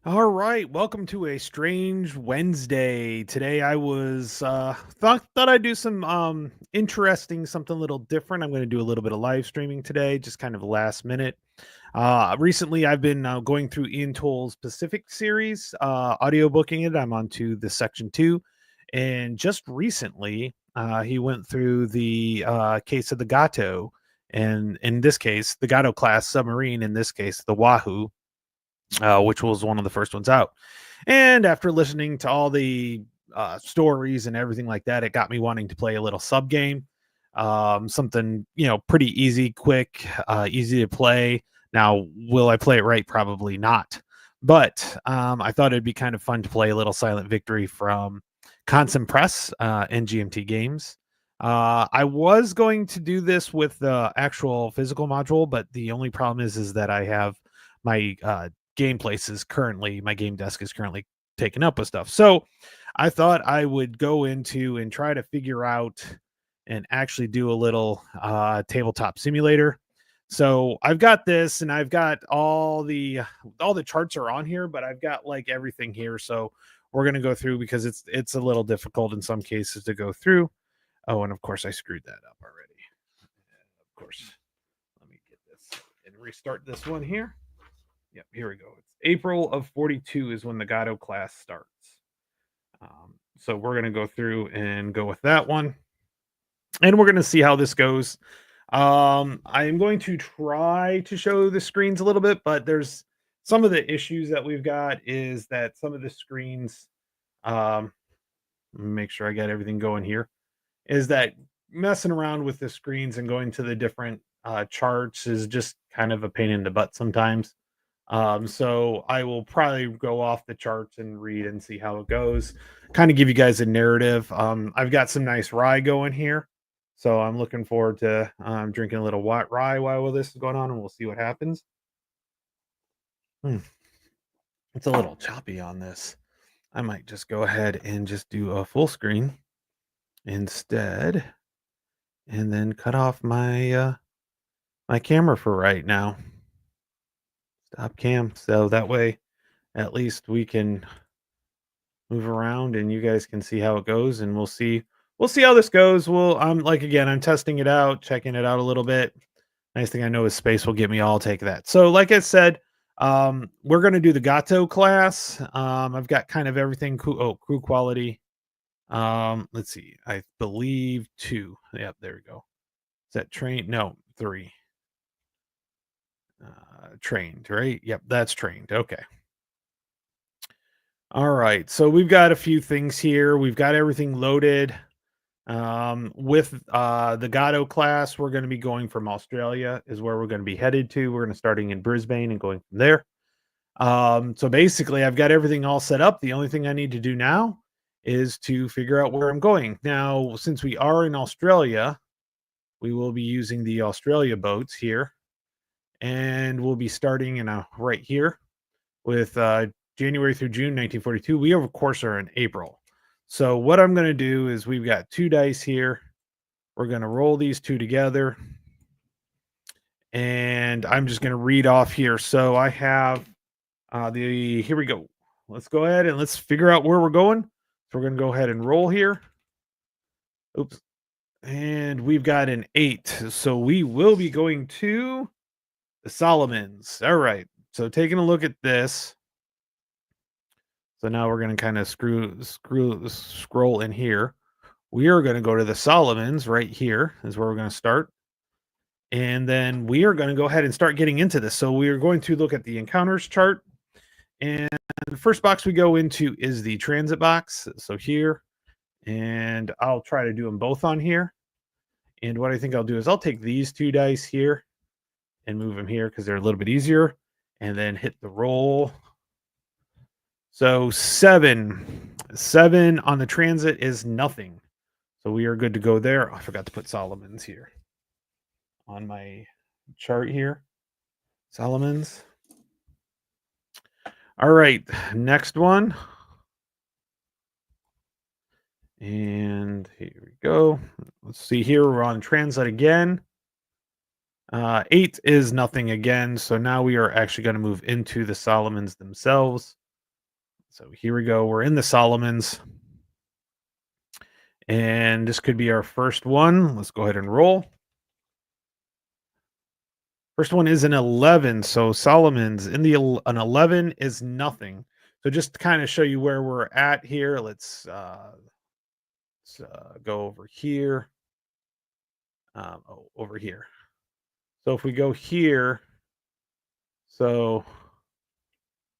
All right, welcome to a strange Wednesday. Today I was thought I'd do some interesting something a little different. I'm going to do a little bit of live streaming today, just kind of last minute. Recently I've been going through Ian Toll's Pacific series, audiobooking it. I'm on to the section 2, and just recently he went through the case of the Gato, and in this case the Gato class submarine, in this case the Wahoo, which was one of the first ones out. And after listening to all the stories and everything like that, it got me wanting to play a little sub game, something pretty easy, quick, easy to play. Now, will I play it right? Probably not. But I thought it'd be kind of fun to play a little Silent Victory from Constant Press and GMT Games. I was going to do this with the actual physical module, but the only problem is that I have my game desk is currently taken up with stuff. So I thought I would go into and try to figure out and actually do a little tabletop simulator. So I've got this, and I've got all the charts are on here, but I've got like everything here. So we're gonna go through because it's a little difficult in some cases to go through. Oh, and of course I screwed that up already. Of course, let me get this and restart this one here. Yep, here we go. It's April of 42 is when the Gato class starts. So we're going to go through and go with that one. And we're going to see how this goes. I'm going to try to show the screens a little bit, but there's some of the issues that we've got is that some of the screens, make sure I got everything going here, is that messing around with the screens and going to the different charts is just kind of a pain in the butt sometimes. So I will probably go off the charts and read and see how it goes. Kind of give you guys a narrative. I've got some nice rye going here, so I'm looking forward to drinking a little white rye while this is going on, and we'll see what happens. It's a little choppy on this. I might just go ahead and just do a full screen instead, and then cut off my my camera for right now. Stop cam, so that way at least we can move around and you guys can see how it goes, and we'll see how this goes. I'm testing it out, checking it out a little bit. Nice thing I know is space will get me. I'll take that. So like I said, we're going to do the Gato class. I've got kind of everything. Crew quality. Let's see. I believe 2. Yep, there we go. Is that trained? No, 3. Trained, right? Yep, that's trained. Okay. All right. So we've got a few things here. We've got everything loaded. With the Gato class, we're going to be going from Australia is where we're going to be headed to. We're going to starting in Brisbane and going from there. So basically I've got everything all set up. The only thing I need to do now is to figure out where I'm going. Now, since we are in Australia, we will be using the Australia boats here, and we'll be starting in right here with January through June 1942. We of course are in April. So what I'm going to do is we've got 2 dice here. We're going to roll these 2 together, and I'm just going to read off here. So I have here we go. Let's go ahead and let's figure out where we're going. So we're going to go ahead and roll here. Oops. And we've got an 8. So we will be going to the Solomons. All right. So taking a look at this. So now we're going to kind of scroll in here. We are going to go to the Solomons right here is where we're going to start. And then we are going to go ahead and start getting into this. So we are going to look at the encounters chart. And the first box we go into is the transit box. So here, and I'll try to do them both on here. And what I think I'll do is I'll take these 2 dice here and move them here because they're a little bit easier, and then hit the roll. So 7. 7 on the transit is nothing. So we are good to go there. Oh, I forgot to put Solomons here on my chart here. Solomons. All right, next one. And here we go. Let's see here. We're on transit again. 8 is nothing again. So now we are actually going to move into the Solomons themselves. So here we go. We're in the Solomons. And this could be our first one. Let's go ahead and roll. First one is an 11. So Solomon's in an 11 is nothing. So just to kind of show you where we're at here, let's go over here. Over here. So if we go here, so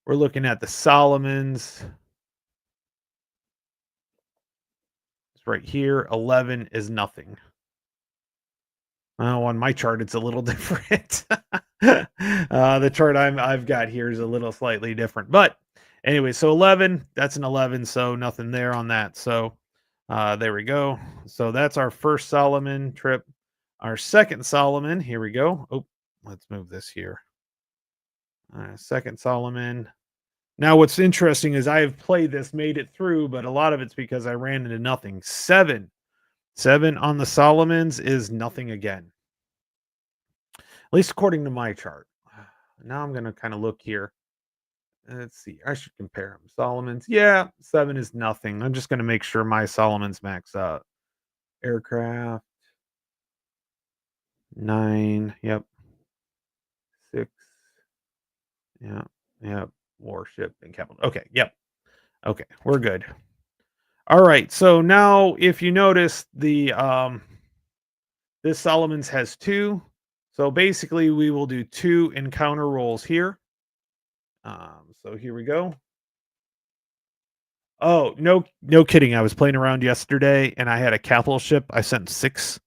we're looking at the Solomons. It's right here. 11 is nothing. On my chart, it's a little different. The chart I've got here is a little slightly different. But anyway, so 11, that's an 11. So nothing there on that. So there we go. So that's our first Solomon trip. Our second Solomon, here we go. Oh, let's move this here. Second Solomon. Now, what's interesting is I have played this, made it through, but a lot of it's because I ran into nothing. 7 on the Solomons is nothing again. At least according to my chart. Now I'm going to kind of look here. Let's see. I should compare them. Solomons. Yeah, 7 is nothing. I'm just going to make sure my Solomons max out. Aircraft. 9. Yep. 6. Yeah. Yep. Warship and capital. Okay. Yep. Okay. We're good. All right. So now if you notice this Solomons has 2. So basically we will do 2 encounter rolls here. So here we go. Oh, no kidding. I was playing around yesterday and I had a capital ship. I sent six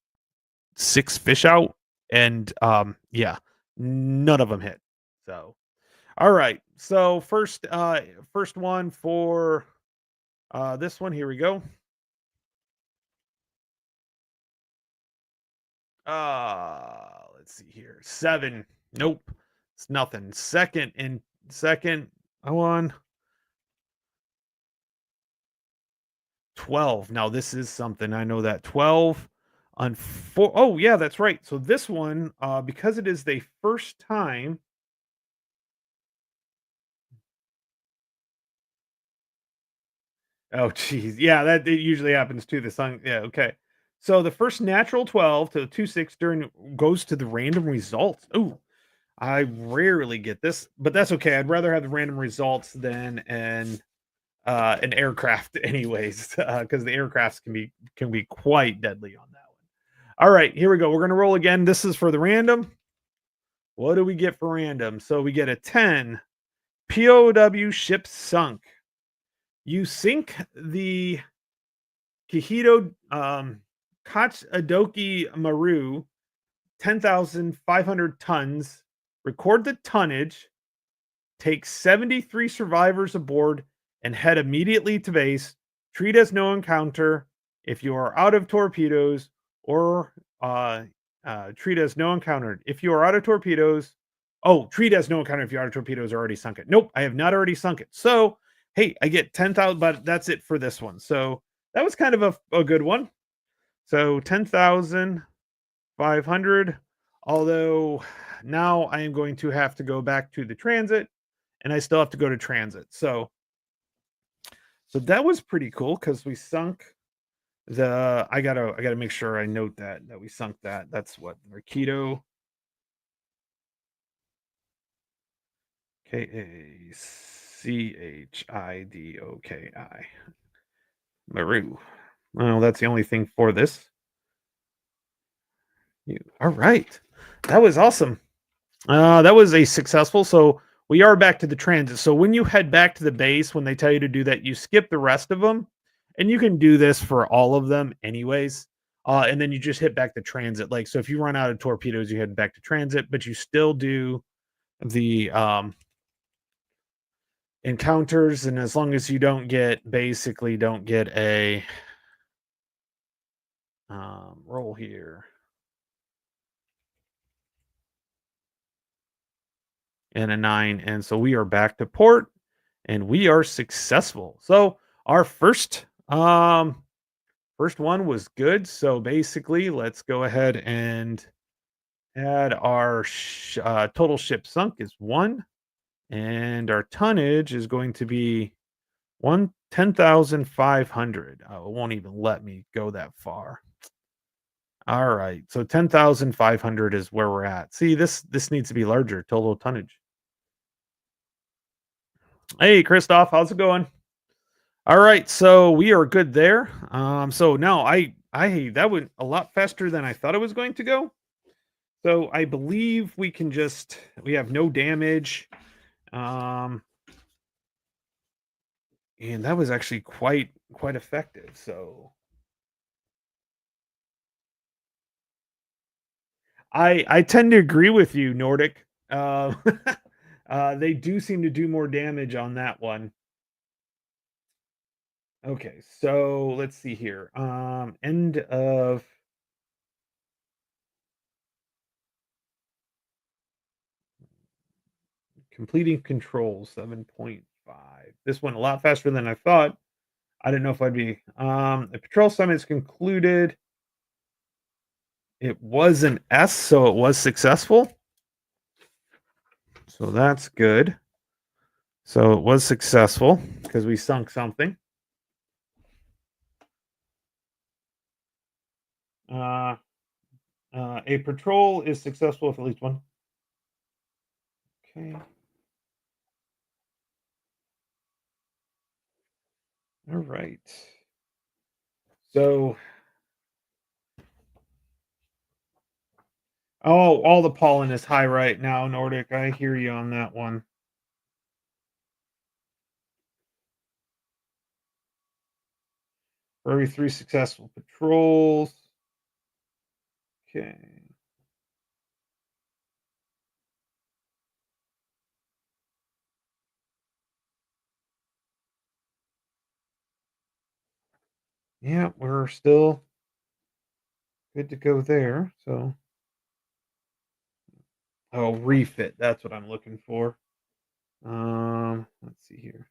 fish out and yeah, none of them hit. So all right. So first one for this one, here we go. Let's see here. 7. Nope. It's nothing. Second one. 12. Now this is something. I know that 12 on 4. Oh, yeah, that's right. So this one, because it is the first time. Oh, geez. Yeah, that it usually happens too. The sun. Yeah, okay. So the first natural 12 to 2/6 during goes to the random results. Oh, I rarely get this, but that's okay. I'd rather have the random results than an aircraft anyways, because the aircrafts can be quite deadly on that one. All right, here we go. We're gonna roll again. This is for the random. What do we get for random? So we get a 10. POW ship sunk. You sink the Kihito Kachadoki Maru, 10,500 tons. Record the tonnage. Take 73 survivors aboard and head immediately to base. Treat as no encounter if you are out of torpedoes, or treat as no encountered. If you are out of torpedoes, treat as no encounter if you're out of torpedoes or already sunk it. Nope, I have not already sunk it. So, hey, I get 10,000, but that's it for this one. So that was kind of a good one. So 10,500. Although now I am going to have to go back to the transit and I still have to go to transit. So that was pretty cool because we sunk I gotta make sure I note that we sunk that. That's what Marquito. Kachidoki. Maru. Well, that's the only thing for this. All right. That was awesome. That was a successful. So we are back to the transit. So when you head back to the base, when they tell you to do that, you skip the rest of them, and you can do this for all of them, anyways. And then you just hit back to transit. Like so, if you run out of torpedoes, you head back to transit, but you still do the encounters, and as long as you don't get basically don't get a roll here and a 9, and so we are back to port, and we are successful. So our first one was good. So basically, let's go ahead and add our total ship sunk is 1, and our tonnage is going to be 10,500. Oh, it won't even let me go that far. All right, so 10,500 is where we're at. See, this needs to be larger total tonnage. Hey, Christoph, how's it going? All right, so we are good there. So now I that went a lot faster than I thought it was going to go. So I believe we have no damage. Um, and that was actually quite effective. So I tend to agree with you, Nordic. They do seem to do more damage on that one. Okay, so let's see here. End of completing control 7.5. This went a lot faster than I thought. I didn't know if I'd be the patrol summit is concluded. It was an S, so it was successful. So that's good. So it was successful because we sunk something. Uh, a patrol is successful if at least one. Okay. All right. So, oh, all the pollen is high right now, Nordic. I hear you on that one. For every 3 successful patrols. Okay. Yeah, we're still good to go there. So, oh, refit. That's what I'm looking for. Let's see here.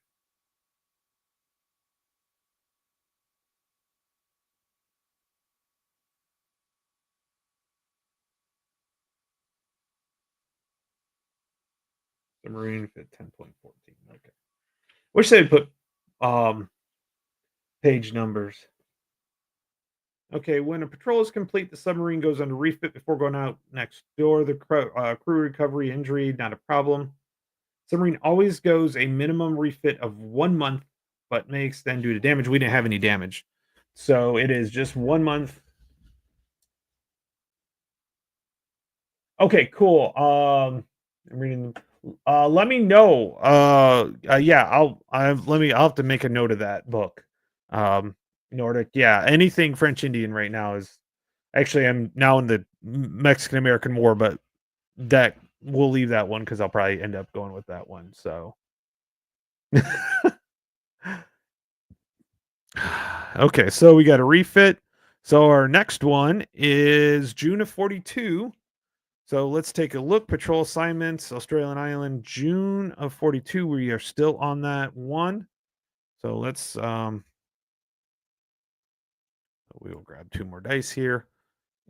Submarine fit 10.14. Okay. Wish they'd put um page numbers. Okay, when a patrol is complete, the submarine goes under refit before going out next door. The crew recovery injury, not a problem. Submarine always goes a minimum refit of 1 month, but may extend due to damage. We didn't have any damage. So it is just 1 month. Okay, cool. I'm reading. Let me know. Yeah, I'll have to make a note of that book. Um, Nordic. Yeah, anything French Indian right now is actually I'm now in the Mexican American War, but that we'll leave that one because I'll probably end up going with that one. So okay, so we got a refit. So our next one is June of 42. So let's take a look. Patrol assignments, Australian Island, June of 42. We are still on that one. So we will grab 2 more dice here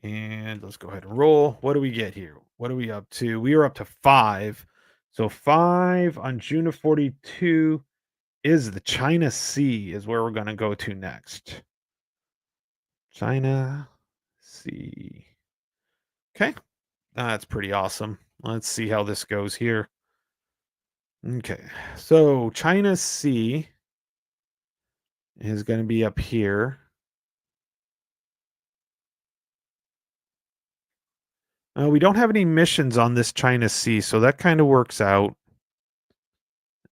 and let's go ahead and roll. What do we get here? What are we up to? We are up to 5. So 5 on June of 42 is the China Sea is where we're going to go to next. China Sea. Okay. That's pretty awesome. Let's see how this goes here. Okay. So China Sea is going to be up here. We don't have any missions on this China Sea, so that kind of works out.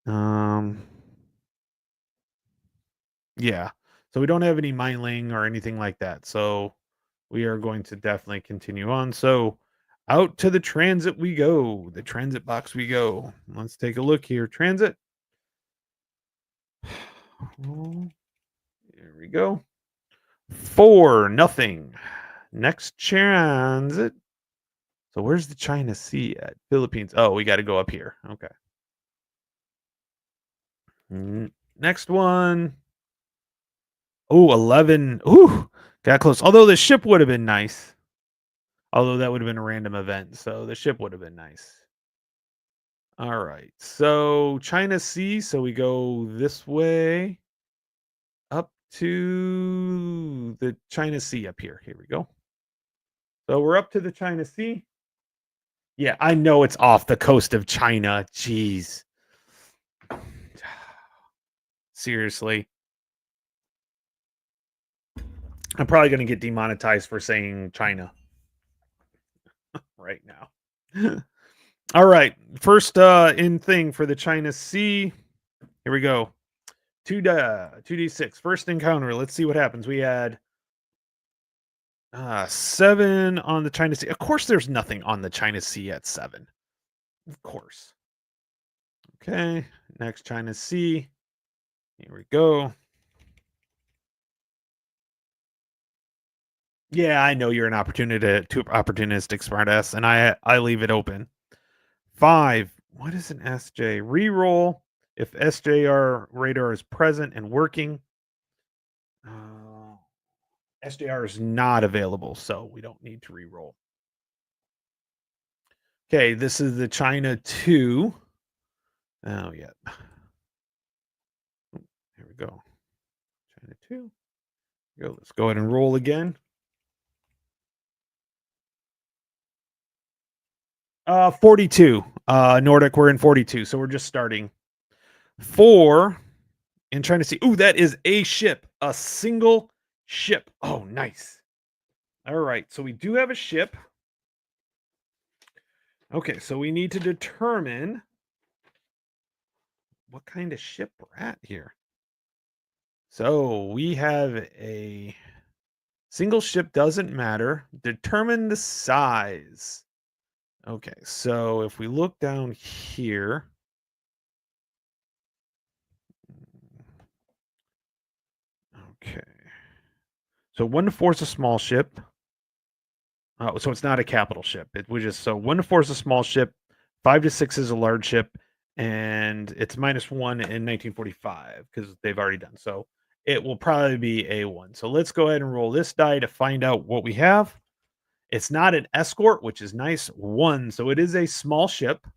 Um, yeah. So we don't have any mine laying or anything like that. So we are going to definitely continue on. So out to the transit we go. The transit box we go. Let's take a look here. Transit. Oh, here we go. 4-0. Next transit. So where's the China Sea at? Philippines. Oh, we got to go up here. Okay. Next one. Oh, 11. Ooh, got close. Although the ship would have been nice. Although that would have been a random event. So the ship would have been nice. All right. So China Sea. So we go this way up to the China Sea up here. Here we go. So we're up to the China Sea. Yeah, I know it's off the coast of China. Jeez. Seriously. I'm probably going to get demonetized for saying China right now. All right. First in thing for the China Sea. Here we go. 2d6. First encounter. Let's see what happens. We had 7 on the China Sea. Of course there's nothing on the China Sea at 7. Of course. Okay. Next China Sea. Here we go. Yeah, I know you're an opportunistic smartass, and I leave it open. 5. What is an SJ? Reroll if SJR radar is present and working. Uh, SJR is not available, so we don't need to reroll. Okay, this is the China 2. Oh, yeah. Here we go. China 2. Go. Let's go ahead and roll again. 42. Nordic, we're in 42, so we're just starting. 4 and trying to see. Ooh, that is a ship. A single ship. Oh, nice. All right, so we do have a ship. Okay, so we need to determine what kind of ship we're at here. So we have a single ship, doesn't matter. Determine the size. Okay, so if we look down here, okay. So 1 to 4 is a small ship. So it's not a capital ship. It was just so 1 to 4 is a small ship, 5 to 6 is a large ship, and it's -1 in 1945 because they've already done. So it will probably be A1. So let's go ahead and roll this die to find out what we have. It's not an escort, which is nice. 1. So it is a small ship.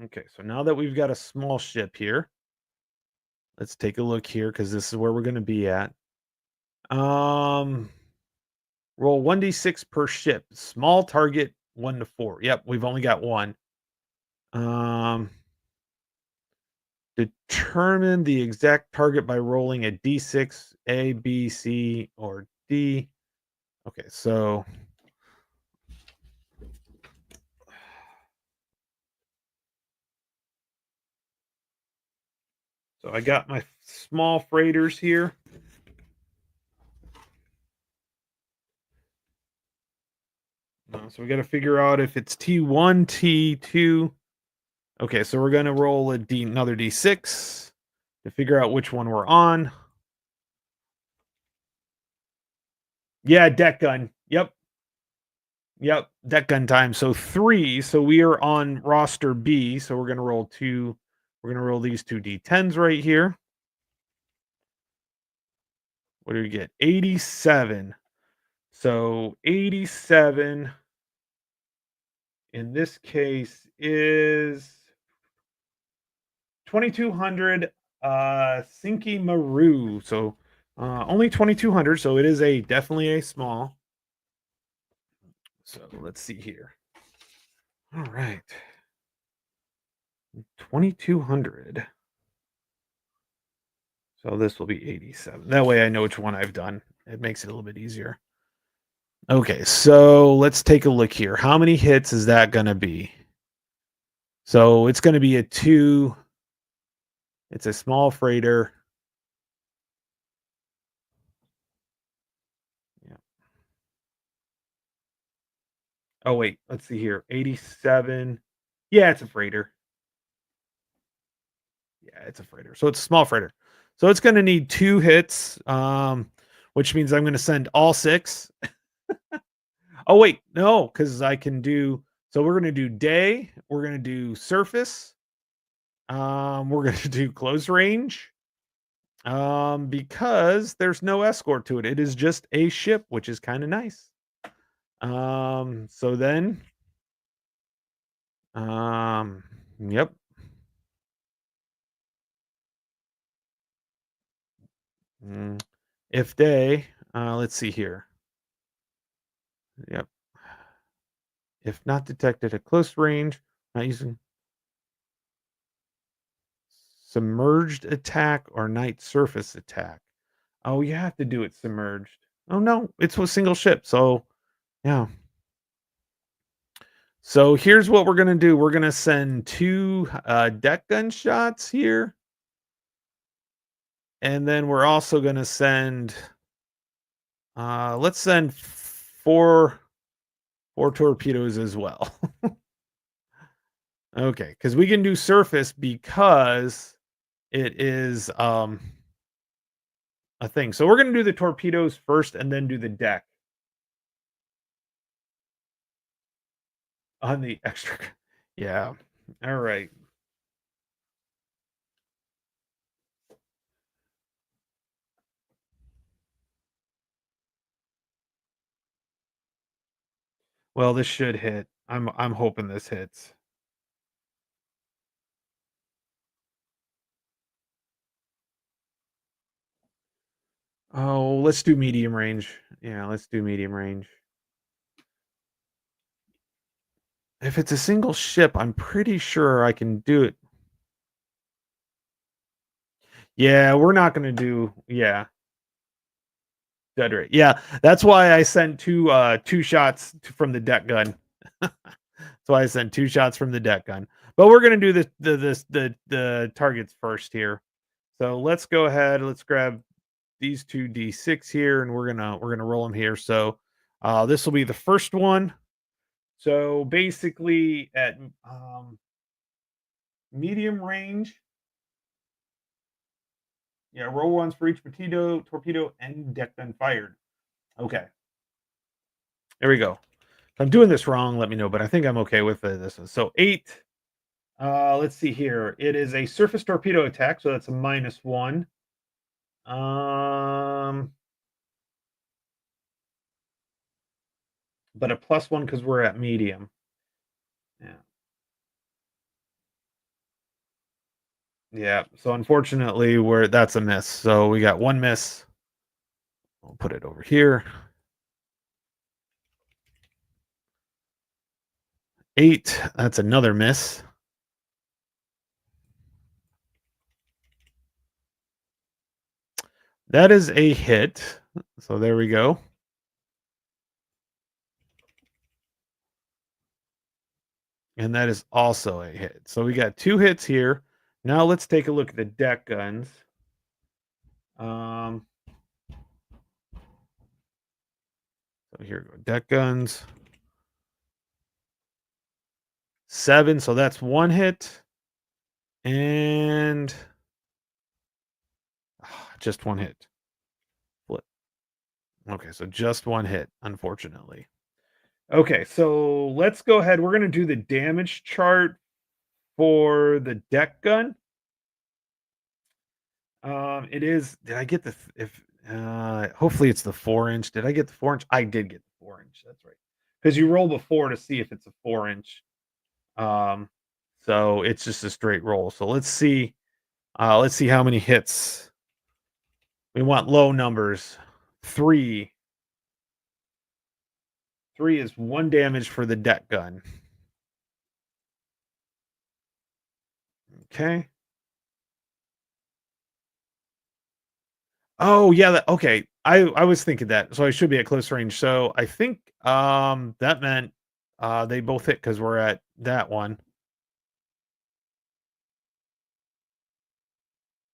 Okay, so now that we've got a small ship here, let's take a look here because this is where we're going to be at. Um, Roll 1d6 per ship. Small target 1 to 4. Yep, we've only got 1. Um, Determine the exact target by rolling a d6, A, B, C, or D. Okay, so I got my small freighters here. So we got to figure out if it's T1, T2. Okay, so we're going to roll another d6 to figure out which one we're on. Yeah, deck gun. Yep. Yep, deck gun time. So 3. So we are on roster B. So we're gonna roll 2. We're gonna roll these 2 d10s right here. What do we get? 87. So 87 in this case is 2200 Sinky Maru. So only 2200. So it is a definitely a small. So let's see here. All right. 2200. So this will be 87. That way I know which one I've done. It makes it a little bit easier. Okay, so let's take a look here. How many hits is that going to be? So it's going to be a 2. It's a small freighter. Yeah. Oh, wait. Let's see here. 87. Yeah, it's a freighter. Yeah, it's a freighter. So it's a small freighter. So it's going to need 2 hits, which means I'm going to send all 6. Oh wait, no, because I can do. So we're going to do day. We're going to do surface. We're going to do close range. Because there's no escort to it. It is just a ship, which is kind of nice. So then, yep. Mm, if they, let's see here. Yep. If not detected at close range, not using submerged attack or night surface attack. Oh, you have to do it submerged. Oh no, it's a single ship. So yeah. So here's what we're gonna do. We're gonna send 2 deck gun shots here, and then we're also gonna send. Let's send 4 torpedoes as well. Okay, because we can do surface because it is a thing. So we're gonna do the torpedoes first and then do the deck on the extra. Yeah. All right. Well, this should hit. I'm hoping this hits. Oh, let's do medium range. Yeah, let's do medium range. If it's a single ship, I'm pretty sure I can do it. Yeah, we're not gonna do. Yeah, dead rate. Yeah, that's why I sent 2 shots from the deck gun. That's why I sent 2 shots from the deck gun. But we're gonna do the targets first here. So let's go ahead. Let's grab these 2 d6 here, and we're gonna roll them here. So this will be the first one. So basically, at medium range, yeah, roll ones for each torpedo, and deck gun fired. Okay, there we go. If I'm doing this wrong, let me know. But I think I'm okay with this one. So 8. Let's see here. It is a surface torpedo attack, so that's a -1. Um, but a +1 because we're at medium. Yeah. Yeah. So unfortunately, that's a miss. So we got 1 miss. We'll put it over here. 8. That's another miss. That is a hit. So there we go. And that is also a hit. So we got 2 hits here. Now let's take a look at the deck guns. Um, so here we go. Deck guns. 7. So that's 1 hit. And just 1 hit. Flip. Okay, so just 1 hit, unfortunately. Okay, so let's go ahead. We're going to do the damage chart for the deck gun. It is. Did I get the if? Hopefully it's the 4 inch. Did I get the 4 inch? I did get the 4 inch. That's right. Because you roll before to see if it's a 4 inch. Um, so it's just a straight roll. So let's see. Let's see how many hits. We want low numbers. 3. 3 is 1 damage for the deck gun. Okay. Oh, yeah, okay. I was thinking that, so I should be at close range. So I think, that meant, they both hit because 'cause we're at that one.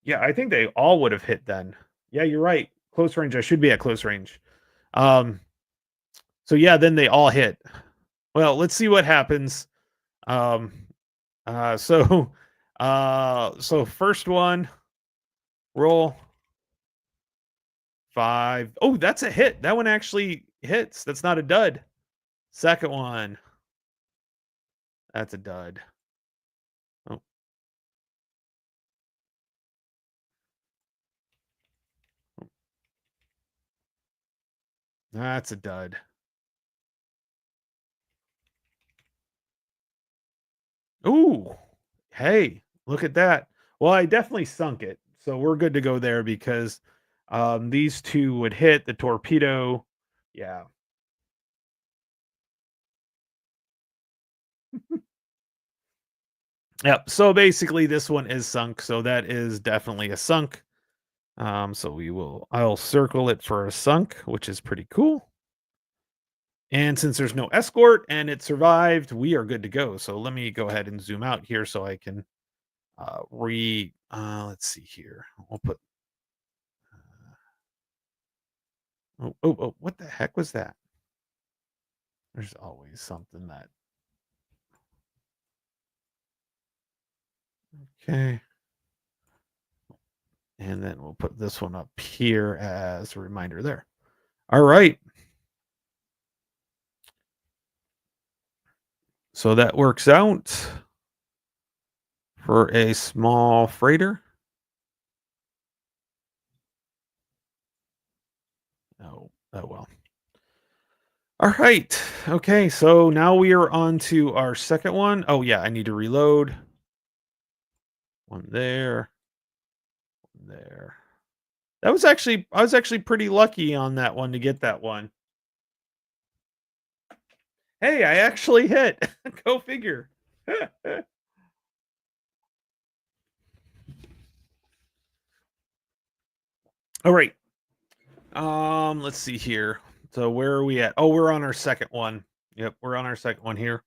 Yeah, I think they all would have hit then. Yeah, you're right. Close range, I should be at close range. Um, so yeah, then they all hit. Well, let's see what happens. Um, so, So first one, roll 5. Oh, that's a hit. That one actually hits. That's not a dud. Second one, that's a dud. Oh, that's a dud. Ooh, hey, look at that. Well, I definitely sunk it, so we're good to go there because these two would hit the torpedo. Yeah. Yep. So basically, this one is sunk. So that is definitely a sunk. So I'll circle it for a sunk, which is pretty cool. And since there's no escort and it survived, we are good to go. So let me go ahead and zoom out here so I can let's see here. We'll put what the heck was that? There's always something that okay. And then we'll put this one up here as a reminder there. All right. So that works out for a small freighter. Oh well. All right. Okay. So now we are on to our second one. Oh yeah, I need to reload. One there. One there. I was actually pretty lucky on that one to get that one. Hey, I actually hit. Go figure. All right. Let's see here. So where are we at? Oh, we're on our second one. Yep, we're on our second one here.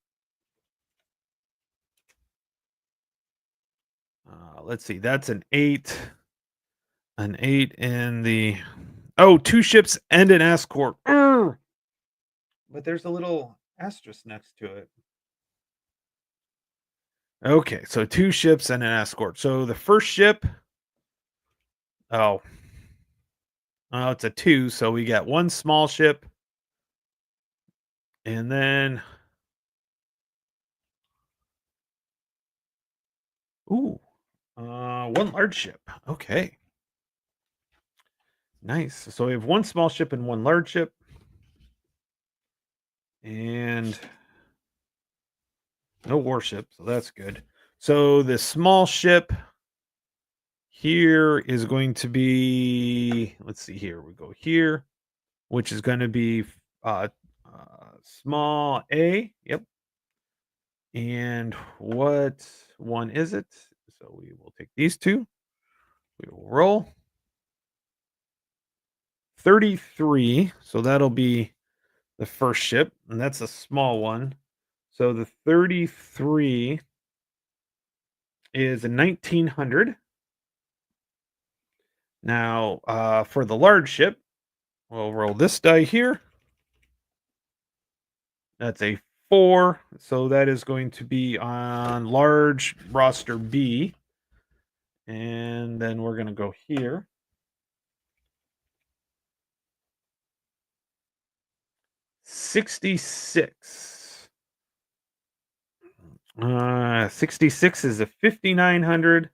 Let's see. That's an 8. An 8 in the oh, two ships and an escort. Urgh! But there's a little asterisk next to it. Okay, so two ships and an escort. So the first ship, oh, oh, it's a 2, so we got one small ship and then ooh, one large ship. Okay. Nice. So we have one small ship and one large ship. And no warship, so that's good. So the small ship here is going to be, let's see here, we go here, which is going to be uh, small a. Yep. And what one is it? So we will take these two. We will roll 33. So that'll be the first ship, and that's a small one. So the 33 is a 1900. Now, for the large ship, we'll roll this die here. That's a 4. So that is going to be on large roster B. And then we're going to go here. 66. 66 is a 5900.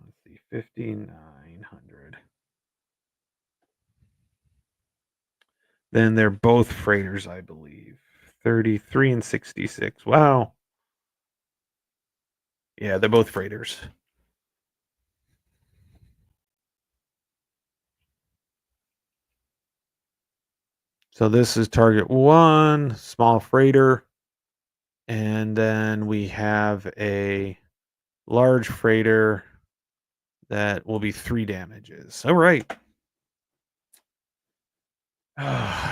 Let's see, 5900. Then they're both freighters, I believe. 33 and 66. Wow. Yeah, they're both freighters. So this is target 1, small freighter. And then we have a large freighter that will be 3 damages. All right.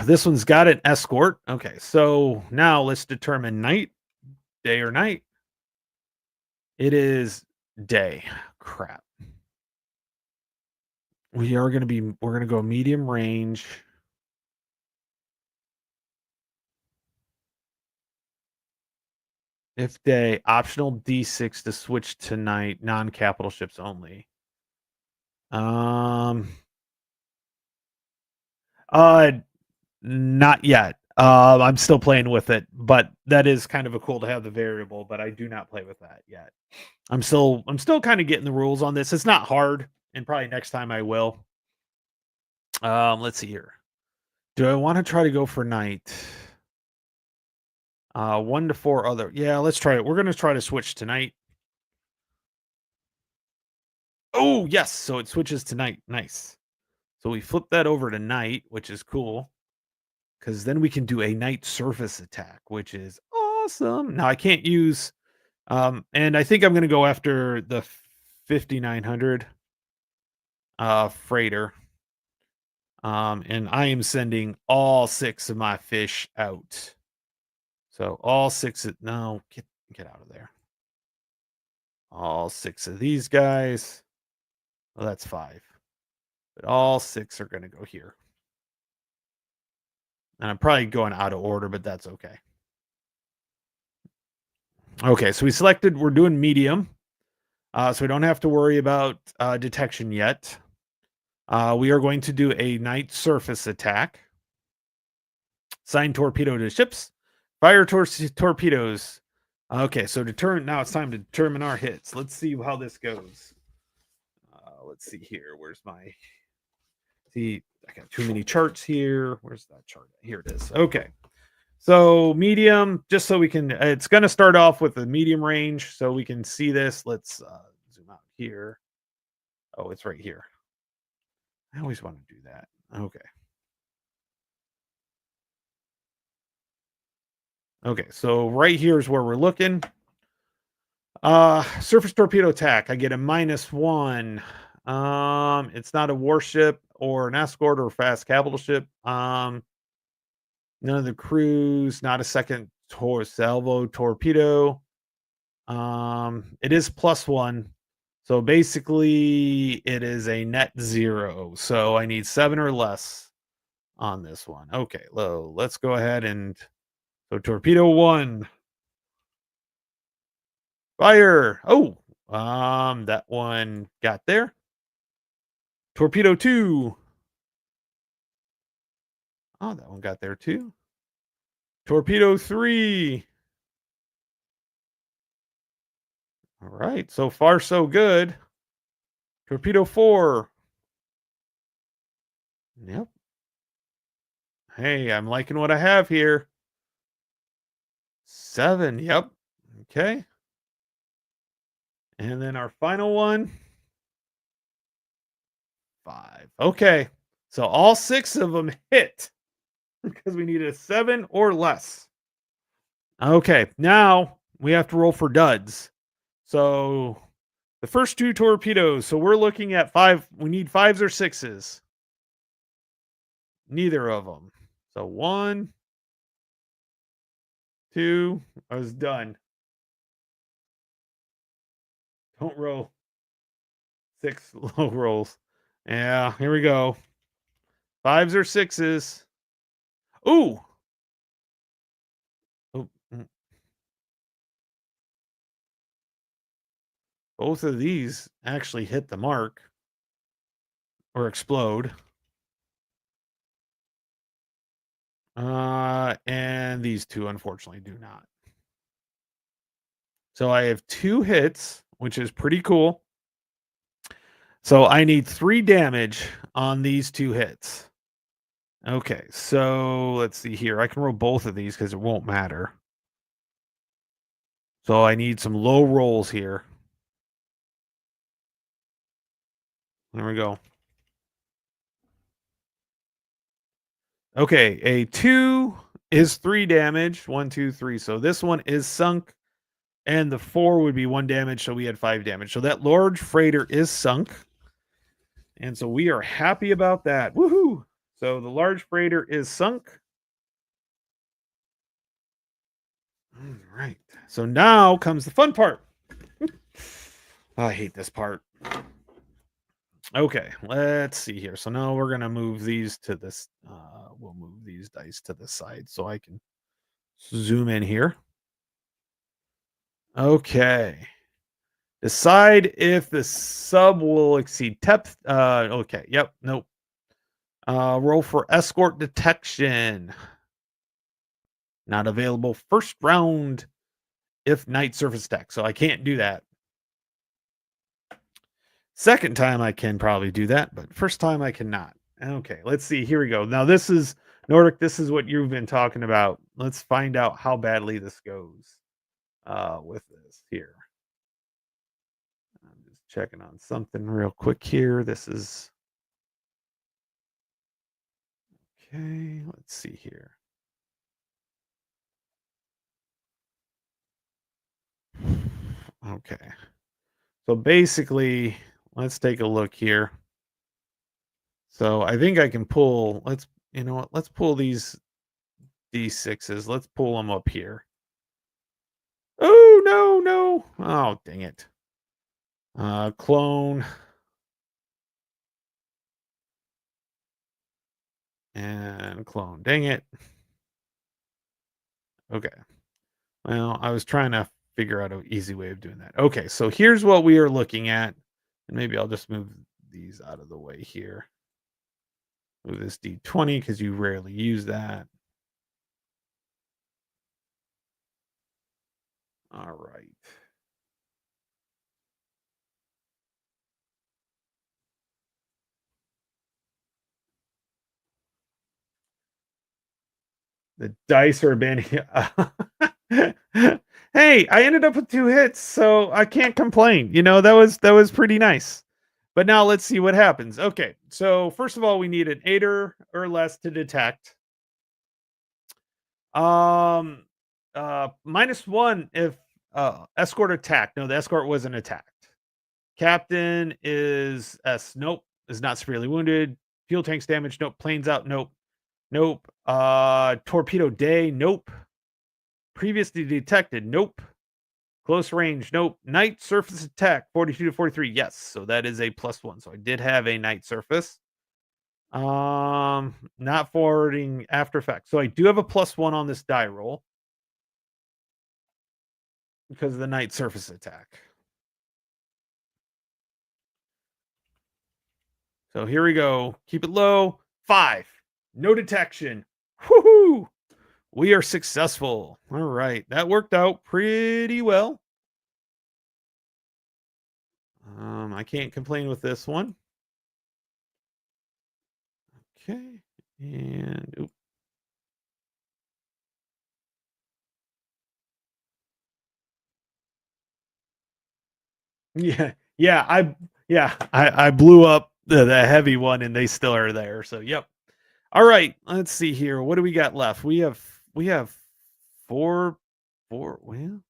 This one's got an escort. Okay, so now let's determine night, day or night. It is day. Crap. We're gonna go medium range. If they optional D6 to switch tonight, non-capital ships only. Um, uh, Not yet. I'm still playing with it, but that is kind of a cool to have the variable, but I do not play with that yet. I'm still kind of getting the rules on this. It's not hard, and probably next time I will. Let's see here. Do I want to try to go for night? 1 to 4 other. Yeah, let's try it. We're gonna try to switch tonight. Oh, yes. So it switches tonight. Nice. So we flip that over to night, which is cool because then we can do a night surface attack, which is awesome. Now I can't use, and I think I'm gonna go after the 5900 freighter. And I am sending all 6 of my fish out. So all 6 of no, get out of there. All 6 of these guys. Well, that's 5. But all 6 are gonna go here. And I'm probably going out of order, but that's okay. Okay, so we're doing medium. So we don't have to worry about detection yet. We are going to do a night surface attack. Sign torpedo to ships. Fire torpedoes. Okay, so now it's time to determine our hits. Let's see how this goes. Let's see here. Where's my see? I got too many charts here. Where's that chart? Here it is. Okay. So medium, just so we can, it's going to start off with a medium range so we can see this. Let's zoom out here. Oh, it's right here. I always want to do that. Okay. Okay, so right here is where we're looking. Surface torpedo attack. I get a -1. It's not a warship or an escort or fast capital ship. None of the crews, not a second salvo torpedo. It is +1. So basically it is a net 0. So I need 7 or less on this one. Okay, let's go ahead and so torpedo 1. Fire. Oh, that one got there. Torpedo 2. Oh, that one got there too. Torpedo 3. All right, so far so good. Torpedo 4. Yep. Hey, I'm liking what I have here. 7. Yep. Okay. And then our final one. 5. Okay. So all 6 of them hit because we needed a 7 or less. Okay. Now we have to roll for duds. So the first 2 torpedoes. So we're looking at 5. We need 5s or 6s. Neither of them. So 1, 2. I was done. Don't roll 6 low rolls. Yeah, here we go. 5s or 6s. Ooh. Oh, both of these actually hit the mark or explode. And these 2 unfortunately do not. So I have 2 hits, which is pretty cool. So I need 3 damage on these 2 hits. Okay, so let's see here. I can roll both of these because it won't matter. So I need some low rolls here. There we go. Okay, a 2 is 3 damage. 1, 2, 3. So this one is sunk. And the 4 would be 1 damage. So we had 5 damage. So that large freighter is sunk. And so we are happy about that. Woohoo! So the large freighter is sunk. All right. So now comes the fun part. I hate this part. Okay, let's see here. So now we're gonna move these to this. We'll move these dice to the side so I can zoom in here. Okay. Decide if the sub will exceed depth. Okay. Yep. Nope. Roll for escort detection. Not available first round if night surface attack. So I can't do that. Second time I can probably do that, but first time I cannot. Okay, let's see. Here we go. Now this is Nordic. This is what you've been talking about. Let's find out how badly this goes with this here. I'm just checking on something real quick here. This is okay. Let's see here. Okay. So basically, let's take a look here. So I think I can pull, let's, you know what, let's pull these D6s. Let's pull them up here. Oh, no, no. Oh, dang it. Clone and clone. Dang it. Okay. Well, I was trying to figure out an easy way of doing that. Okay, so here's what we are looking at. And maybe I'll just move these out of the way here. Move this D20 because you rarely use that. All right. The dice are banning. Hey, I ended up with 2 hits, so I can't complain. That was pretty nice. But now let's see what happens. Okay, so first of all, we need an 8 or less to detect. Um, -1 if escort attack. No, the escort wasn't attacked. Captain is S. Nope, is not severely wounded. Fuel tanks damaged. Nope. Planes out. Nope. Nope. Torpedo day. Nope. Previously detected. Nope. Close range. Nope. Night surface attack. 42 to 43. Yes. So that is a +1. So I did have a night surface. Not forwarding after effects. So I do have a +1 on this die roll because of the night surface attack. So here we go. Keep it low. 5. No detection. Woohoo! We are successful. All right. That worked out pretty well. I can't complain with this one. Okay. And oop. Yeah. I blew up the heavy one and they still are there. So yep. All right. Let's see here. What do we got left? We have four well.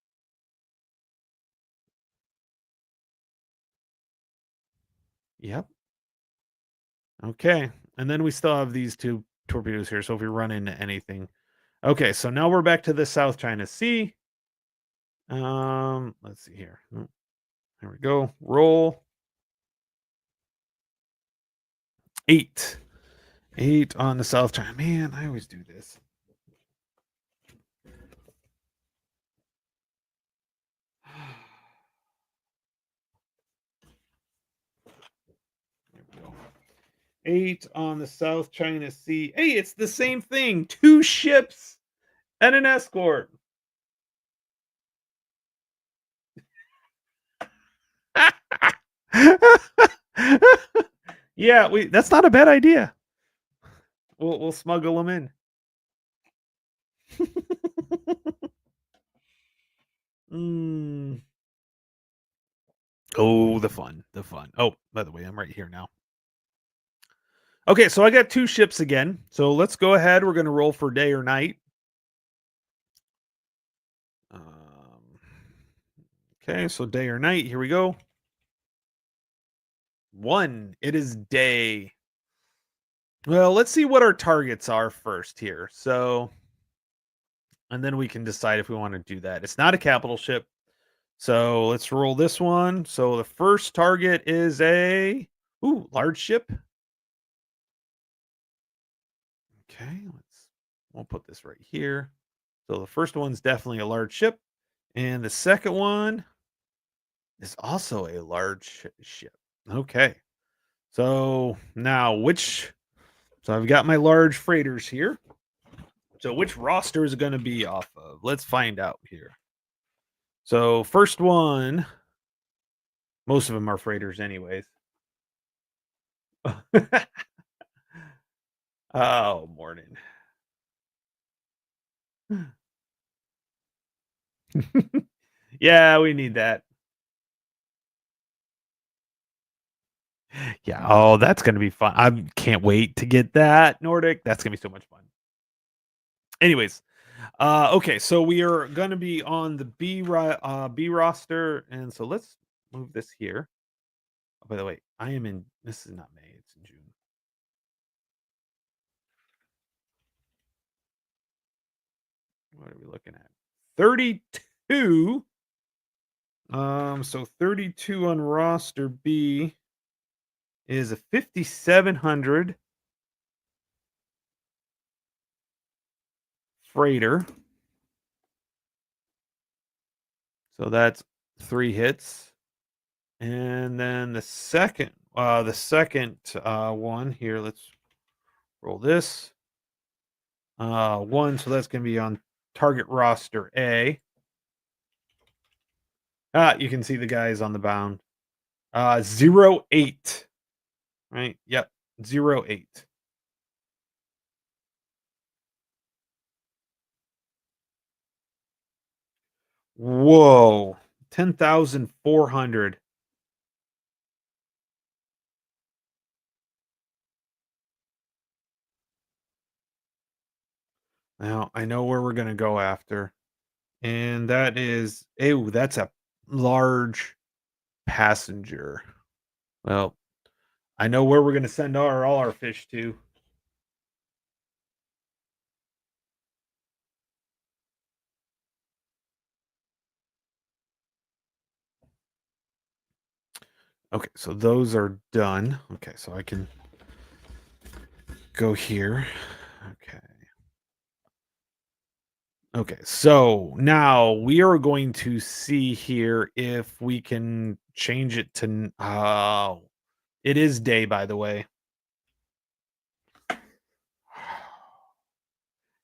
Yep. Okay. And then we still have these 2 torpedoes here. So if we run into anything. Okay, so now we're back to the South China Sea. Let's see here. Oh, there we go. Roll 8. 8 on the South China. Man, I always do this. There we go. 8 on the South China Sea. Hey, it's the same thing. 2 ships and an escort. Yeah, we that's not a bad idea. We'll smuggle them in. Mm. Oh, the fun, the fun. Oh, by the way, I'm right here now. Okay, so I got 2 ships again. So let's go ahead. We're going to roll for day or night. Um, okay, so day or night. Here we go. 1. It is day. Well, let's see what our targets are first here. So, and then we can decide if we want to do that. It's not a capital ship. So let's roll this one. So the first target is a large ship. Okay, we'll put this right here. So the first one's definitely a large ship. And the second one is also a large ship. Okay. So now so I've got my large freighters here. So which roster is it going to be off of? Let's find out here. So first one, most of them are freighters anyways. Oh, morning. Yeah, we need that. Yeah. Oh, that's gonna be fun. I can't wait to get that Nordic. That's gonna be so much fun. Anyways, okay, so we are gonna be on the B roster, and so let's move this here. Oh, by the way, I am in. This is not May; it's in June. What are we looking at? 32. So 32 on roster B is a 5700 freighter. So that's 3 hits. And then the second one here, let's roll this. One, so that's going to be on target roster A. You can see the guys on the bound. 08. Right? Yep. 08. Whoa. 10,400. Now I know where we're gonna go after. And that is that's a large passenger. Well, I know where we're gonna send all our fish to. Okay, so those are done. Okay, so I can go here. Okay. Okay, so now we are going to see here if we can change it to oh, it is day, by the way.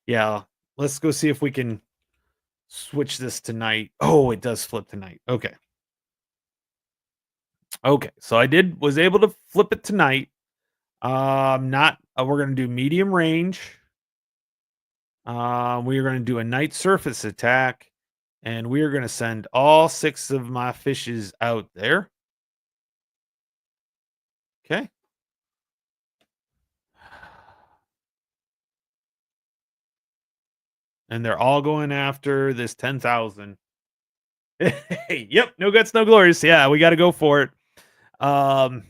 Yeah, let's go see if we can switch this to night. Oh, it does flip to night. Okay. Okay, so I was able to flip it tonight. Not we're gonna do medium range. We are gonna do a night surface attack, and we are gonna send all 6 of my fishes out there. Okay. And they're all going after this 10,000. Yep, no guts, no glories. Yeah, we got to go for it. Um,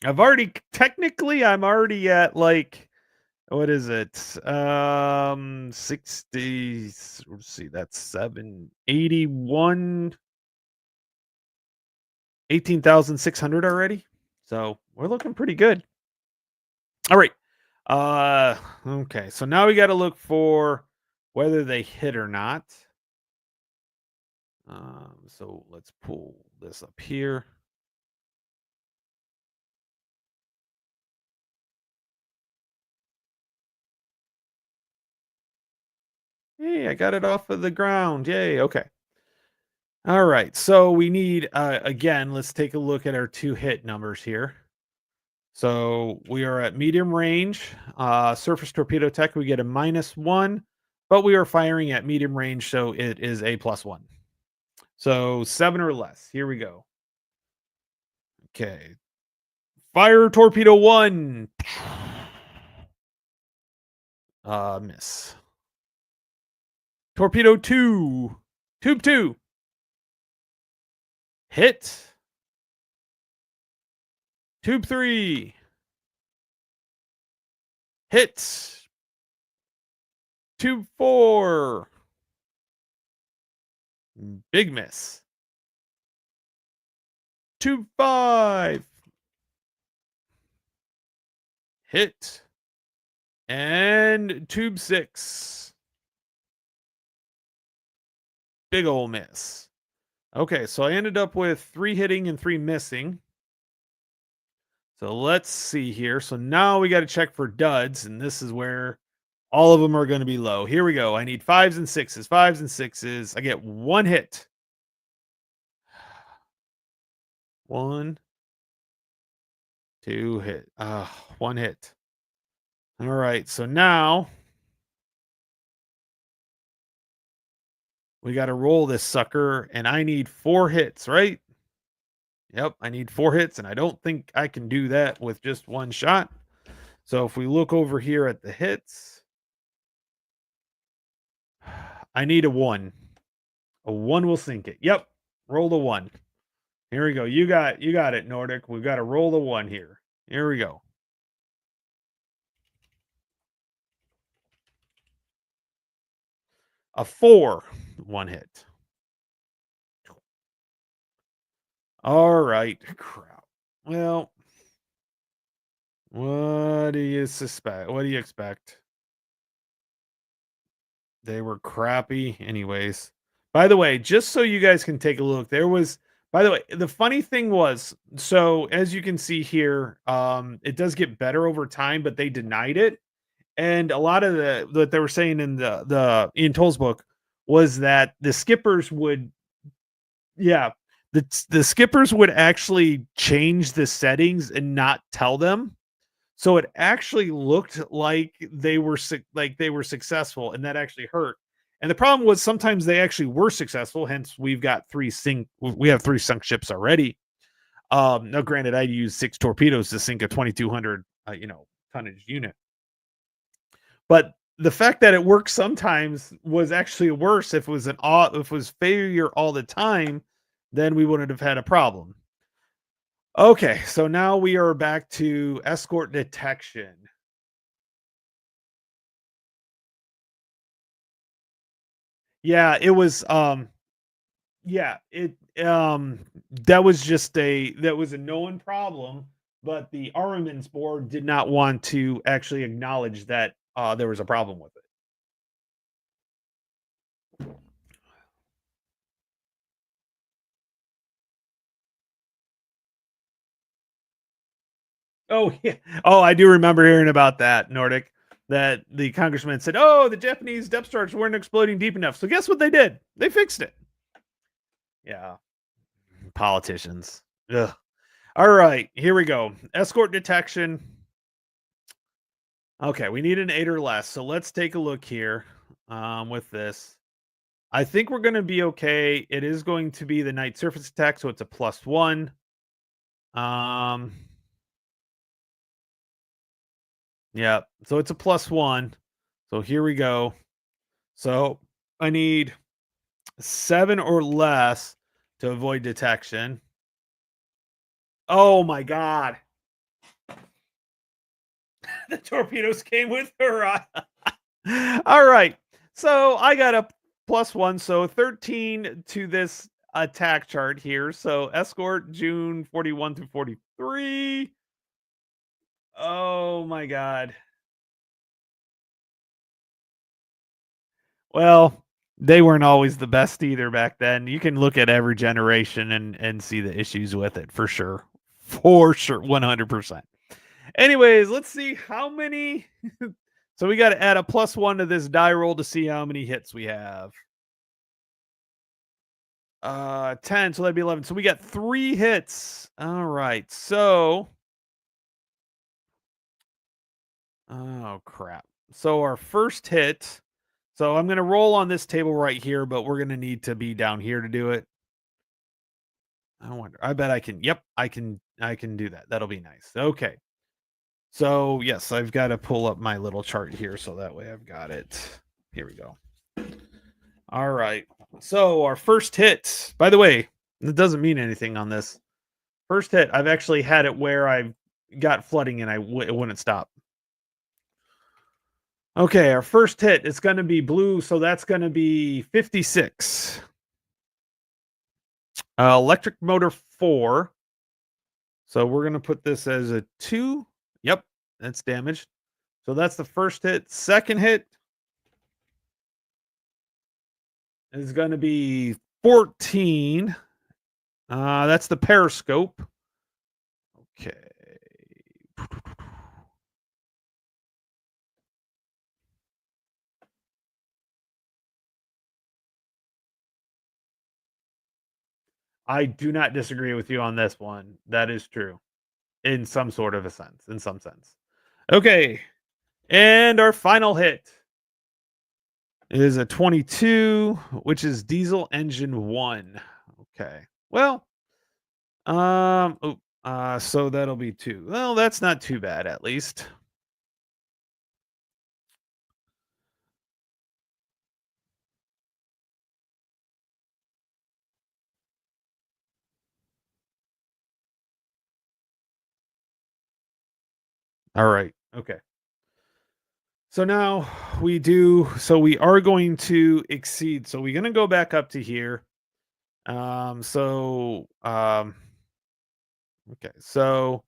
I'm already at like what is it? 60. Let's see, that's 781, 18,600 already. So we're looking pretty good. All right. Okay. So now we got to look for whether they hit or not. So let's pull this up here. Hey, I got it off of the ground. Yay. Okay. All right. So we need, again, let's take a look at our 2 hit numbers here. So we are at medium range. Surface torpedo tech, we get a -1, but we are firing at medium range. So it is a +1. So 7 or less. Here we go. Okay. Fire torpedo 1. Miss. Torpedo 2. Tube 2. Hit. Tube 3. Hit. Tube 4. Big miss. Tube 5. Hit. And tube 6. Big ol' miss. Okay, so I ended up with 3 hitting and 3 missing. So let's see here. So now we got to check for duds, and this is where all of them are going to be low. Here we go. I need fives and sixes, fives and sixes. I get 1 hit. 1, 2 hit. 1 hit. All right. So now we got to roll this sucker, and I need 4 hits, right? Yep, I need 4 hits, and I don't think I can do that with just 1 shot. So if we look over here at the hits, I need a 1. A 1 will sink it. Yep, roll the 1. Here we go. You got it, Nordic. We've got to roll the 1 here. Here we go. A 4, 1 hit. All right. Crap. Well, what do you suspect? What do you expect? They were crappy anyways. By the way, just so you guys can take a look, there was by the way, the funny thing was, so as you can see here, it does get better over time, but they denied it. And a lot of the what they were saying in the Ian Toll's book was that the skippers would yeah, the skippers would actually change the settings and not tell them. So it actually looked like they were successful, and that actually hurt. And the problem was sometimes they actually were successful. Hence, we have 3 sunk ships already. Now, granted, I used 6 torpedoes to sink a 2,200 tonnage unit, but the fact that it worked sometimes was actually worse. If it was failure all the time, then we wouldn't have had a problem. Okay, so now we are back to escort detection. Yeah, it was yeah, it that was a known problem, but the armaments board did not want to actually acknowledge that there was a problem with it. Oh yeah. Oh, I do remember hearing about that, Nordic. That the congressman said, "Oh, the Japanese depth stars weren't exploding deep enough." So guess what they did? They fixed it. Yeah, politicians. Ugh. All right, here we go. Escort detection. Okay, we need an 8 or less. So let's take a look here with this. I think we're going to be okay. It is going to be the night surface attack, so it's a +1. Um, yeah, so it's a +1. So here we go. So I need 7 or less to avoid detection. Oh my god. The torpedoes came with her. All right. So I got a +1, so 13 to this attack chart here. So escort June 41 through 43. Oh my god. Well, they weren't always the best either back then. You can look at every generation and see the issues with it for sure. For sure, 100%. Anyways, let's see how many. So we got to add a +1 to this die roll to see how many hits we have. 10, so that'd be 11. So we got 3 hits. All right. So, oh crap. So our first hit. So I'm going to roll on this table right here, but we're going to need to be down here to do it. I wonder. I bet I can. Yep, I can do that. That'll be nice. Okay. So, yes, I've got to pull up my little chart here so that way I've got it. Here we go. All right. So, our first hit, by the way, it doesn't mean anything on this. First hit, I've actually had it where I've got flooding and it wouldn't stop. Okay, our first hit, it's going to be blue, so that's going to be 56. Electric motor 4. So we're going to put this as a 2. Yep, that's damaged. So that's the first hit. Second hit is going to be 14. That's the periscope. Okay. I do not disagree with you on this one. That is true in some sort of a sense, in some sense. Okay. And our final hit is a 22, which is diesel engine 1. Okay. Well, so that'll be 2. Well, that's not too bad at least. All right. Okay. So now we are going to exceed. So we're going to go back up to here. Okay. So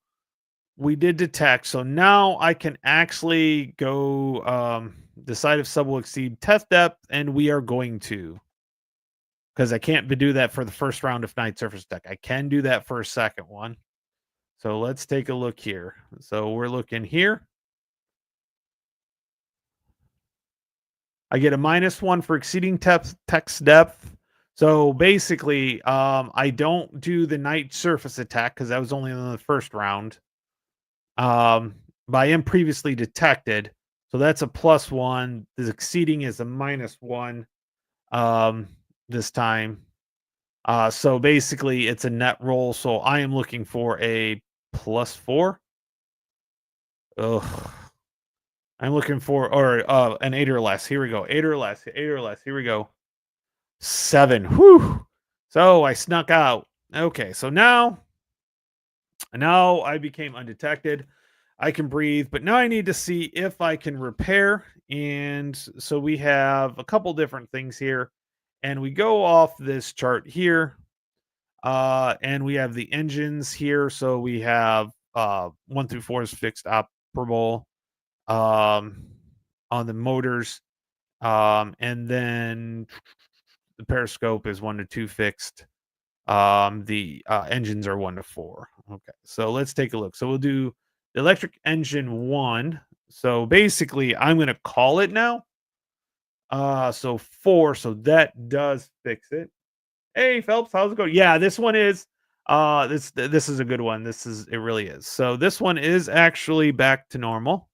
we did detect. So now I can actually go decide if sub will exceed test depth, and we are going to, because I can't do that for the first round of night surface deck. I can do that for a second one. So let's take a look here. So we're looking here. I get a -1 for exceeding text depth. So basically, I don't do the night surface attack because that was only in the first round. Um, but I am previously detected. So that's a +1. The exceeding is a -1 um, this time. So basically, it's a net roll. So I am looking for a +4. Ugh. I'm looking for or an 8 or less. Here we go. 8 or less. 8 or less. Here we go. 7. Whew. So I snuck out. Okay, so now I became undetected. I can breathe, but now I need to see if I can repair. And so we have a couple different things here. And we go off this chart here. And we have the engines here. So we have 1 through 4 is fixed operable um on the motors. And then the periscope is 1 to 2 fixed. The engines are 1 to 4. Okay, so let's take a look. So we'll do the electric engine 1. So basically, I'm going to call it now. So 4. So that does fix it. Hey Phelps, how's it going? Yeah, this one is. This is a good one. It really is. So this one is actually back to normal.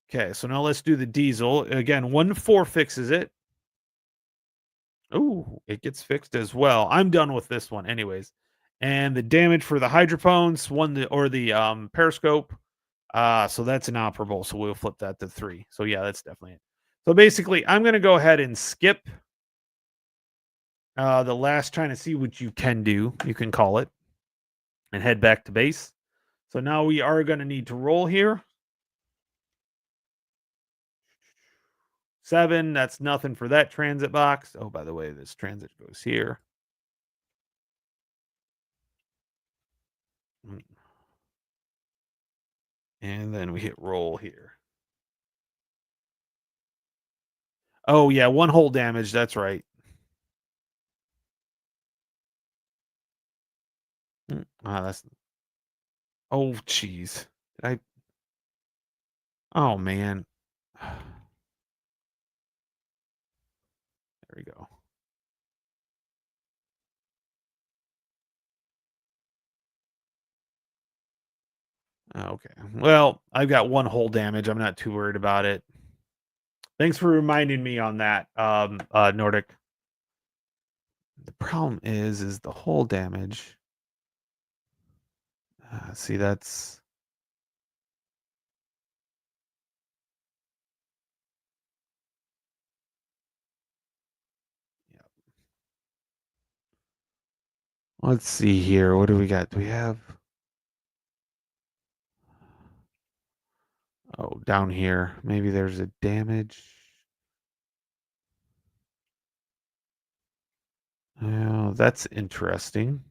Okay, so now let's do the diesel again. 1 to 4 fixes it. Ooh, it gets fixed as well. I'm done with this one anyways. And the damage for the hydrophones, the periscope. So that's inoperable. So we'll flip that to 3. So yeah, that's definitely it. So basically, I'm gonna go ahead and skip the last trying to see what you can do. You can call it and head back to base. So now we are gonna need to roll here. 7, that's nothing for that transit box. Oh, by the way, this transit goes here. Mm, and then we hit roll here. Oh, yeah, 1 hull damage, that's right. That's oh, jeez. I oh, man. There we go. Okay. Well, I've got 1 hull damage, I'm not too worried about it. Thanks for reminding me on that, Nordic. The problem is the hull damage. See, that's yeah. Let's see here, what do we got? Do we have oh, down here, maybe there's a damage. Oh, that's interesting.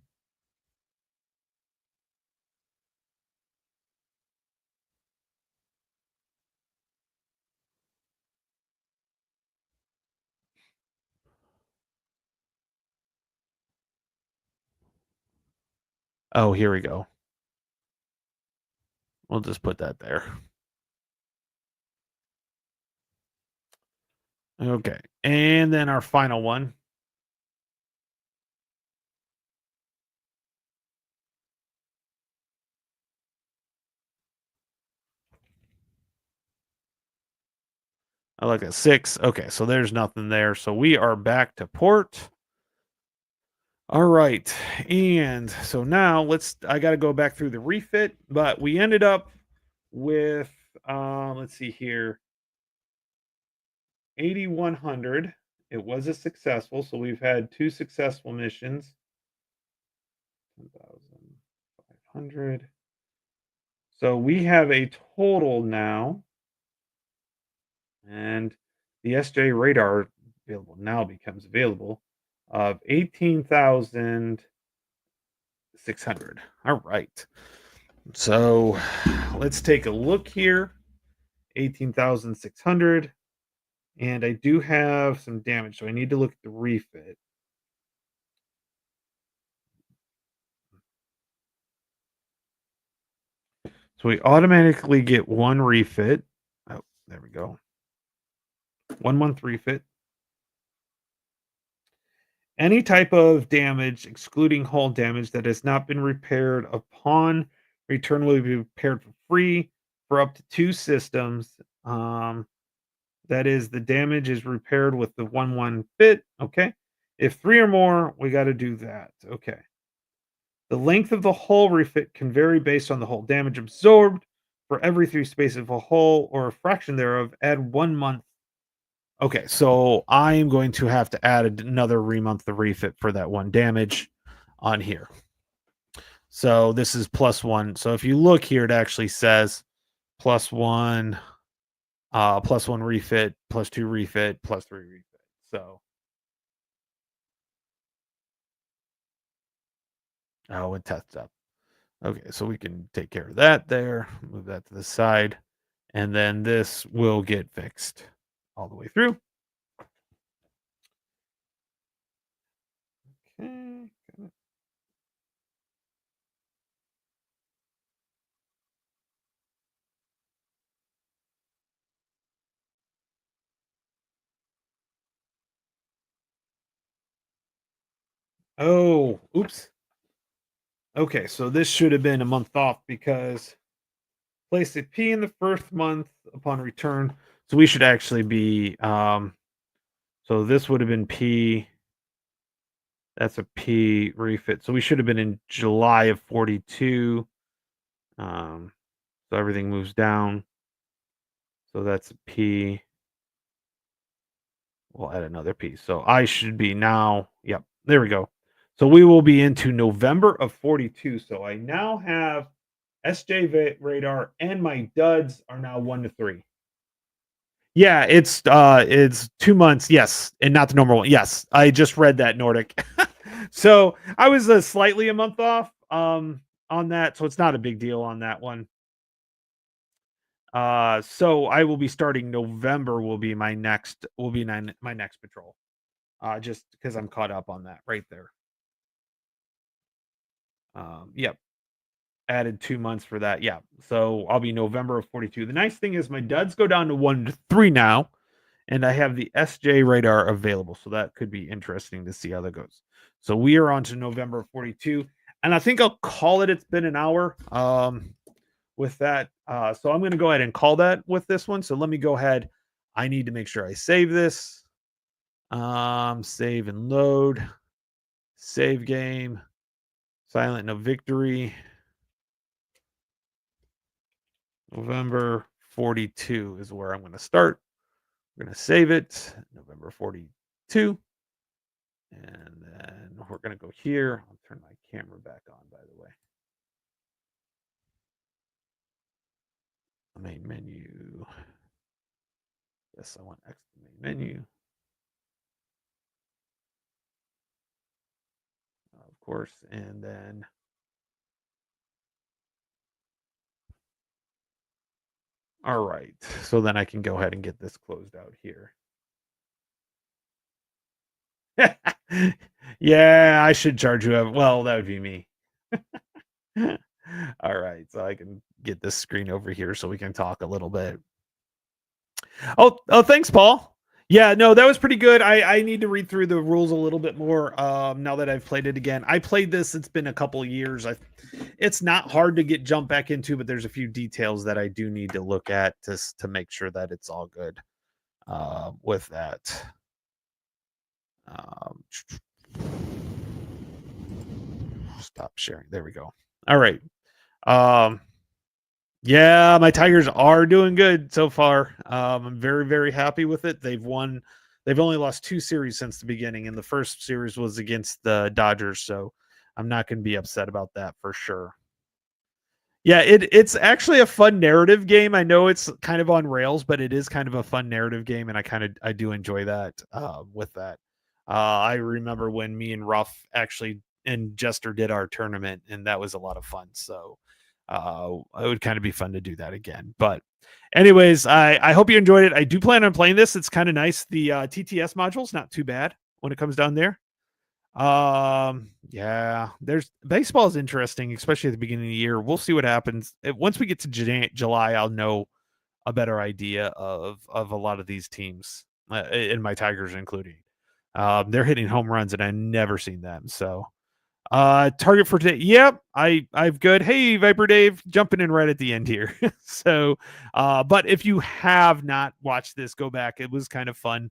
Oh, here we go. We'll just put that there. Okay. And then our final one. I like a 6. Okay, so there's nothing there. So we are back to port. All right. And so now I got to go back through the refit, but we ended up with let's see here, 8100. It was a successful, so we've had two successful missions. 1,500. So we have a total now, and the SJ radar available now becomes available of 18,600. All right. So let's take a look here. 18,600. And I do have some damage, so I need to look at the refit. So we automatically get one refit. Oh, there we go. 1 month refit. Any type of damage, excluding hull damage, that has not been repaired upon return will be repaired for free for up to 2 systems. That is, the damage is repaired with the 1/1 fit. Okay. If 3 or more, we got to do that. Okay. The length of the hull refit can vary based on the hull damage absorbed. For every 3 spaces of a hull or a fraction thereof, add 1 month. Okay, so I am going to have to add another remonth the refit for that one damage on here. So this is +1. So if you look here, it actually says +1, +1 refit, +2 refit, +3 refit. So it tests up. Okay, so we can take care of that there. Move that to the side, and then this will get fixed all the way through. Okay. Oh, oops. Okay, so this should have been a month off because place a P in the first month upon return. So we should actually be so this would have been P. That's a P refit. So we should have been in July of 42. Um so everything moves down. So that's a P. We'll add another P. So I should be now. Yep, there we go. So we will be into November of 42. So I now have SJ radar and my duds are now 1 to 3. Yeah, it's 2 months, yes, and not the normal one. Yes, I just read that Nordic. So I was slightly a month off on that, so it's not a big deal on that one. So I will be starting November will be my next patrol. Just because I'm caught up on that right there. Yep, added 2 months for that. Yeah, so I'll be November of 42. The nice thing is my duds go down to 1 to 3 now, and I have the SJ radar available, so that could be interesting to see how that goes. So we are on to November of 42, and I think I'll call it. It's been an hour. With that, so I'm going to go ahead and call that with this one. So let me go ahead. I need to make sure I save this. Save and load. Save game. Silent No Victory. November 42 is where I'm going to start. We're going to save it. November 42. And then we're going to go here. I'll turn my camera back on, by the way. Main menu. Yes, I want X main menu. Of course. And then all right. So then I can go ahead and get this closed out here. Yeah, I should charge you. Well, that would be me. All right, so I can get this screen over here so we can talk a little bit. Oh, thanks, Paul. Yeah, no, that was pretty good. I need to read through the rules a little bit more now that I've played it again. I played this; it's been a couple of years. It's not hard to get jump back into, but there's a few details that I do need to look at to make sure that it's all good with that. Um, Stop sharing. There we go. All right. Um, yeah, my Tigers are doing good so far. I'm very, very happy with it. They've won. They've only lost 2 series since the beginning, and the first series was against the Dodgers. So I'm not going to be upset about that for sure. Yeah, it's actually a fun narrative game. I know it's kind of on rails, but it is kind of a fun narrative game, and I do enjoy that with that. I remember when me and Ruff actually and Jester did our tournament, and that was a lot of fun. So it would kind of be fun to do that again. But anyways, I hope you enjoyed it. I do plan on playing this. It's kind of nice. The TTS module's not too bad when it comes down there. Yeah, there's baseball is interesting, especially at the beginning of the year. We'll see what happens. Once we get to July, I'll know a better idea of a lot of these teams, and my Tigers including. They're hitting home runs, and I've never seen them. So, target for today. Yep, I've good. Hey, Viper Dave, jumping in right at the end here. So, but if you have not watched this, go back. It was kind of fun.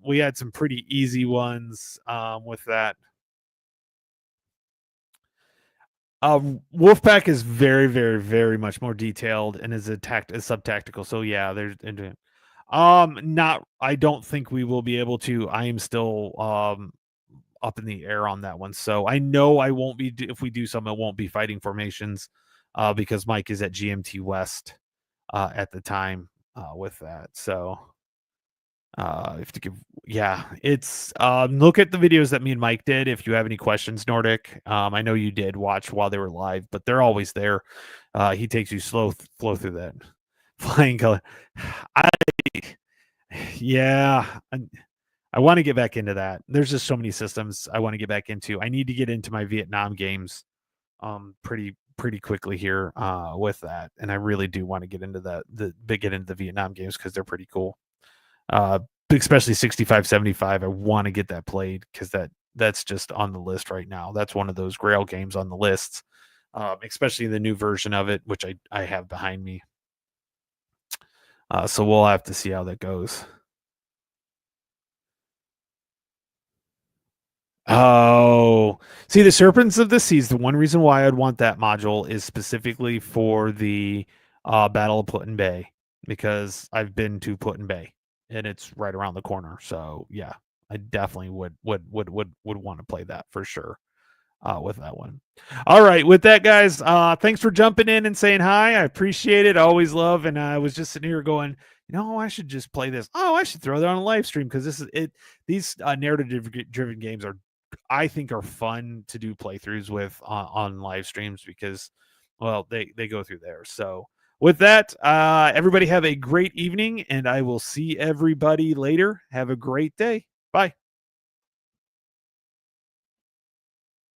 We had some pretty easy ones with that. Wolfpack is very, very, very much more detailed and is is sub tactical. So yeah, there's not. I don't think we will be able to. I am still up in the air on that one. So I know I won't be if we do some. It won't be fighting formations because Mike is at GMT West at the time with that. So. If to give, yeah, it's look at the videos that me and Mike did. If you have any questions, Nordic, I know you did watch while they were live, but they're always there. He takes you flow through that flying color. I yeah, I want to get back into that. There's just so many systems I want to get back into. I need to get into my Vietnam games pretty quickly here with that, and I really do want to get into get into the Vietnam games because they're pretty cool. Especially 65-75. I want to get that played because that's just on the list right now. That's one of those Grail games on the lists, especially the new version of it, which I have behind me. So we'll have to see how that goes. Oh, see, the Serpents of the Seas. The one reason why I'd want that module is specifically for the Battle of Put-in-Bay because I've been to Put-in-Bay and it's right around the corner. So yeah, I definitely would want to play that for sure with that one. All right, with that, guys, thanks for jumping in and saying hi. I appreciate it. I always love. And I was just sitting here going, I should just play this. Oh, I should throw that on a live stream because this is it. These narrative driven games I think are fun to do playthroughs with on live streams because, well, they go through there. So with that, everybody have a great evening, and I will see everybody later. Have a great day. Bye.